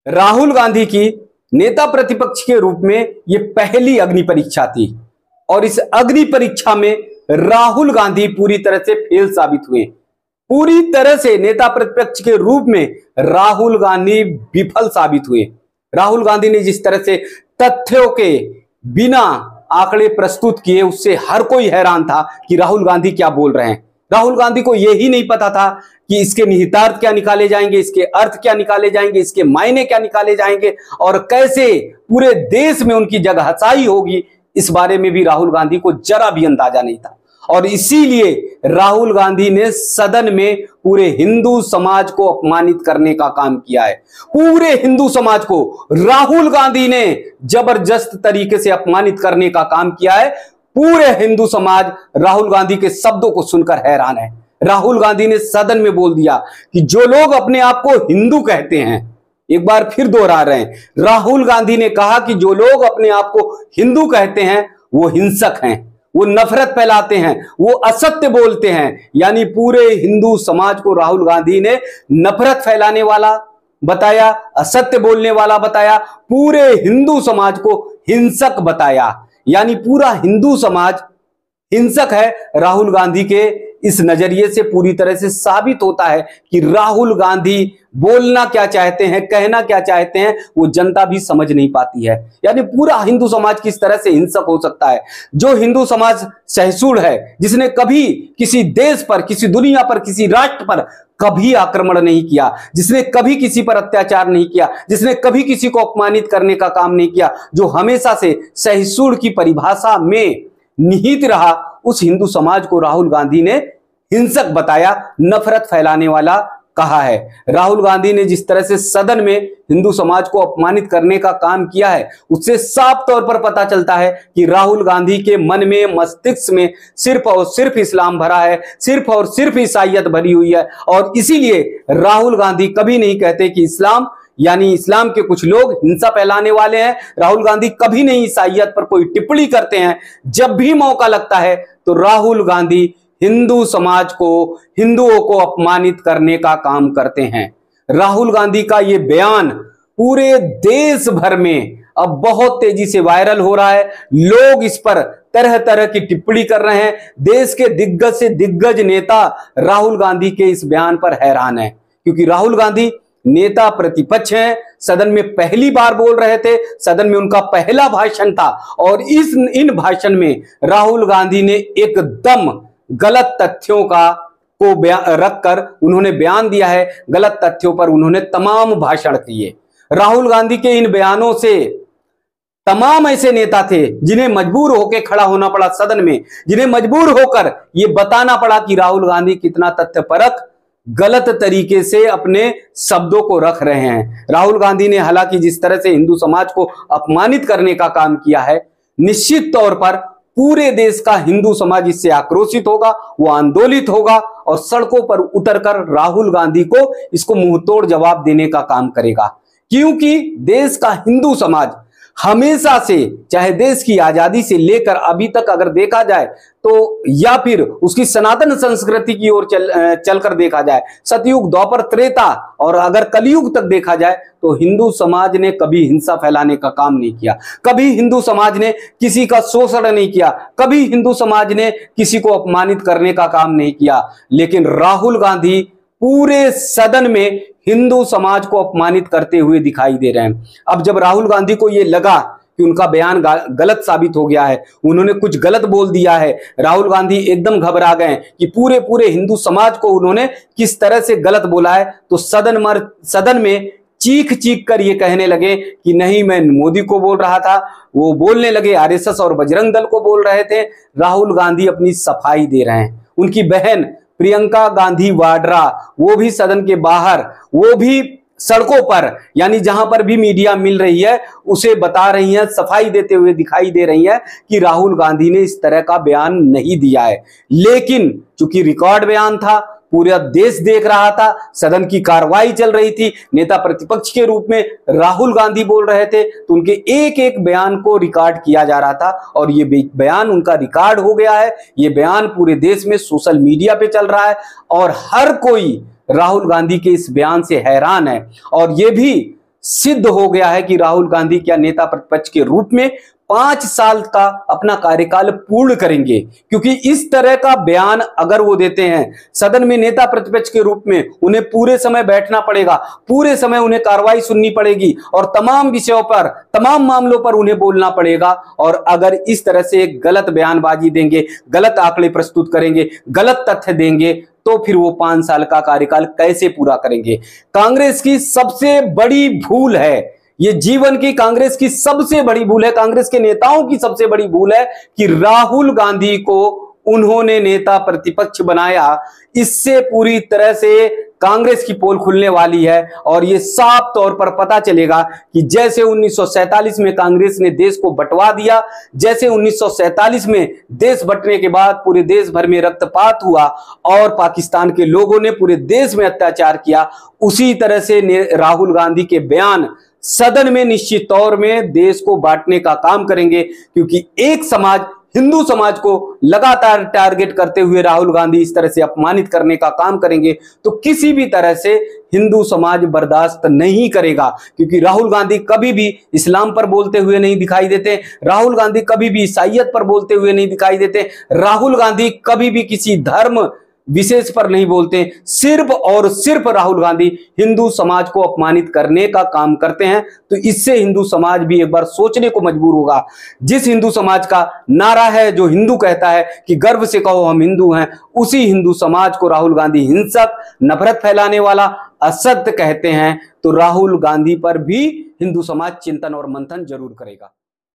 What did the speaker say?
राहुल गांधी की नेता प्रतिपक्ष के रूप में यह पहली अग्नि परीक्षा थी और इस अग्नि परीक्षा में राहुल गांधी पूरी तरह से फेल साबित हुए। पूरी तरह से नेता प्रतिपक्ष के रूप में राहुल गांधी विफल साबित हुए। राहुल गांधी ने जिस तरह से तथ्यों के बिना आंकड़े प्रस्तुत किए, उससे हर कोई हैरान था कि राहुल गांधी क्या बोल रहे हैं। राहुल गांधी को यही नहीं पता था कि इसके निहितार्थ क्या निकाले जाएंगे, इसके अर्थ क्या निकाले जाएंगे, इसके मायने क्या निकाले जाएंगे और कैसे पूरे देश में उनकी जगहसाई होगी। इस बारे में भी राहुल गांधी को जरा भी अंदाजा नहीं था और इसीलिए राहुल गांधी ने सदन में पूरे हिंदू समाज को अपमानित करने का काम किया है। पूरे हिंदू समाज को राहुल गांधी ने जबरदस्त तरीके से अपमानित करने का काम किया है। पूरे हिंदू समाज राहुल गांधी के शब्दों को सुनकर हैरान है। राहुल गांधी ने सदन में बोल दिया कि जो लोग अपने आप को हिंदू कहते हैं, एक बार फिर दोहरा रहे हैं, राहुल गांधी ने कहा कि जो लोग अपने आप को हिंदू कहते हैं वो हिंसक हैं, वो नफरत फैलाते हैं, वो असत्य बोलते हैं। यानी पूरे हिंदू समाज को राहुल गांधी ने नफरत फैलाने वाला बताया, असत्य बोलने वाला बताया, पूरे हिंदू समाज को हिंसक बताया। यानी पूरा हिंदू समाज हिंसक है। राहुल गांधी के इस नजरिए से पूरी तरह से साबित होता है कि राहुल गांधी बोलना क्या चाहते हैं, कहना क्या चाहते हैं, वो जनता भी समझ नहीं पाती है। यानी पूरा हिंदू समाज किस तरह से हिंसक हो सकता है। जो हिंदू समाज सहिष्णु है, जिसने कभी किसी देश पर, किसी दुनिया पर, किसी राष्ट्र पर कभी आक्रमण नहीं किया, जिसने कभी किसी पर अत्याचार नहीं किया, जिसने कभी किसी को अपमानित करने का काम नहीं किया, जो हमेशा से सहिष्णु की परिभाषा में निहित रहा, उस हिंदू समाज को राहुल गांधी ने हिंसक बताया, नफरत फैलाने वाला कहा है। राहुल गांधी ने जिस तरह से सदन में हिंदू समाज को अपमानित करने का काम किया है, उससे साफ तौर पर पता चलता है कि राहुल गांधी के मन में, मस्तिष्क में सिर्फ और सिर्फ इस्लाम भरा है, सिर्फ और सिर्फ ईसाइयत भरी हुई है। और इसीलिए राहुल गांधी कभी नहीं कहते कि इस्लाम यानी इस्लाम के कुछ लोग हिंसा फैलाने वाले हैं। राहुल गांधी कभी नहीं ईसाइयत पर कोई टिप्पणी करते हैं। जब भी मौका लगता है तो राहुल गांधी हिंदू समाज को, हिंदुओं को अपमानित करने का काम करते हैं। राहुल गांधी का यह बयान पूरे देश भर में अब बहुत तेजी से वायरल हो रहा है। लोग इस पर तरह तरह की टिप्पणी कर रहे हैं। देश के दिग्गज से दिग्गज नेता राहुल गांधी के इस बयान पर हैरान है, क्योंकि राहुल गांधी नेता प्रतिपक्ष हैं, सदन में पहली बार बोल रहे थे, सदन में उनका पहला भाषण था और इन भाषण में राहुल गांधी ने एकदम गलत तथ्यों को रखकर उन्होंने बयान दिया है। गलत तथ्यों पर उन्होंने तमाम भाषण दिए। राहुल गांधी के इन बयानों से तमाम ऐसे नेता थे जिन्हें मजबूर होकर खड़ा होना पड़ा सदन में, जिन्हें मजबूर होकर यह बताना पड़ा कि राहुल गांधी कितना तथ्यपरक गलत तरीके से अपने शब्दों को रख रहे हैं। राहुल गांधी ने हालांकि जिस तरह से हिंदू समाज को अपमानित करने का काम किया है, निश्चित तौर पर पूरे देश का हिंदू समाज इससे आक्रोशित होगा, वो आंदोलित होगा और सड़कों पर उतरकर राहुल गांधी को इसको मुंहतोड़ जवाब देने का काम करेगा। क्योंकि देश का हिंदू समाज हमेशा से, चाहे देश की आजादी से लेकर अभी तक अगर देखा जाए तो, या फिर उसकी सनातन संस्कृति की ओर चलकर देखा जाए, सतयुग, द्वापर, त्रेता और अगर कलयुग तक देखा जाए, तो हिंदू समाज ने कभी हिंसा फैलाने का काम नहीं किया। कभी हिंदू समाज ने किसी का शोषण नहीं किया, कभी हिंदू समाज ने किसी को अपमानित करने का काम नहीं किया। लेकिन राहुल गांधी पूरे सदन में हिंदू समाज को अपमानित करते हुए दिखाई दे रहे हैं। अब जब राहुल गांधी को यह लगा कि उनका बयान गलत साबित हो गया है, उन्होंने कुछ गलत बोल दिया है, राहुल गांधी एकदम घबरा गए कि पूरे हिंदू समाज को उन्होंने किस तरह से गलत बोला है, तो सदन में चीख चीख कर ये कहने लगे कि नहीं, मैं मोदी को बोल रहा था। वो बोलने लगे, आरएसएस और बजरंग दल को बोल रहे थे। राहुल गांधी अपनी सफाई दे रहे हैं। उनकी बहन प्रियंका गांधी वाड्रा, वो भी सदन के बाहर, वो भी सड़कों पर, यानी जहां पर भी मीडिया मिल रही है उसे बता रही हैं, सफाई देते हुए दिखाई दे रही हैं कि राहुल गांधी ने इस तरह का बयान नहीं दिया है। लेकिन चूंकि रिकॉर्ड बयान था, पूरा देश देख रहा था, सदन की कार्रवाई चल रही थी, नेता प्रतिपक्ष के रूप में राहुल गांधी बोल रहे थे, तो उनके एक एक बयान को रिकॉर्ड किया जा रहा था और ये बयान उनका रिकॉर्ड हो गया है। ये बयान पूरे देश में सोशल मीडिया पे चल रहा है और हर कोई राहुल गांधी के इस बयान से हैरान है। और ये भी सिद्ध हो गया है कि राहुल गांधी क्या नेता प्रतिपक्ष के रूप में 5 साल का अपना कार्यकाल पूर्ण करेंगे। क्योंकि इस तरह का बयान अगर वो देते हैं, सदन में नेता प्रतिपक्ष के रूप में उन्हें पूरे समय बैठना पड़ेगा, पूरे समय उन्हें कार्रवाई सुननी पड़ेगी और तमाम विषयों पर, तमाम मामलों पर उन्हें बोलना पड़ेगा। और अगर इस तरह से एक गलत बयानबाजी देंगे, गलत आंकड़े प्रस्तुत करेंगे, गलत तथ्य देंगे, तो फिर वो 5 साल का कार्यकाल कैसे पूरा करेंगे। कांग्रेस की सबसे बड़ी भूल है, ये जीवन की कांग्रेस की सबसे बड़ी भूल है, कांग्रेस के नेताओं की सबसे बड़ी भूल है कि राहुल गांधी को उन्होंने नेता प्रतिपक्ष बनाया। इससे पूरी तरह से कांग्रेस की पोल खुलने वाली है और ये साफ तौर पर पता चलेगा कि जैसे 1947 में कांग्रेस ने देश को बंटवा दिया, जैसे 1947 में देश बंटने के बाद पूरे देश भर में रक्तपात हुआ और पाकिस्तान के लोगों ने पूरे देश में अत्याचार किया, उसी तरह से राहुल गांधी के बयान सदन में निश्चित तौर में देश को बांटने का काम करेंगे। क्योंकि एक समाज, हिंदू समाज को लगातार टारगेट करते हुए राहुल गांधी इस तरह से अपमानित करने का काम करेंगे तो किसी भी तरह से हिंदू समाज बर्दाश्त नहीं करेगा। क्योंकि राहुल गांधी कभी भी इस्लाम पर बोलते हुए नहीं दिखाई देते, राहुल गांधी कभी भी ईसाइयत पर बोलते हुए नहीं दिखाई देते, राहुल गांधी कभी भी किसी धर्म विशेष पर नहीं बोलते। सिर्फ और सिर्फ राहुल गांधी हिंदू समाज को अपमानित करने का काम करते हैं। तो इससे हिंदू समाज भी एक बार सोचने को मजबूर होगा। जिस हिंदू समाज का नारा है, जो हिंदू कहता है कि गर्व से कहो हम हिंदू हैं, उसी हिंदू समाज को राहुल गांधी हिंसक, नफरत फैलाने वाला, असत्य कहते हैं। तो राहुल गांधी पर भी हिंदू समाज चिंतन और मंथन जरूर करेगा।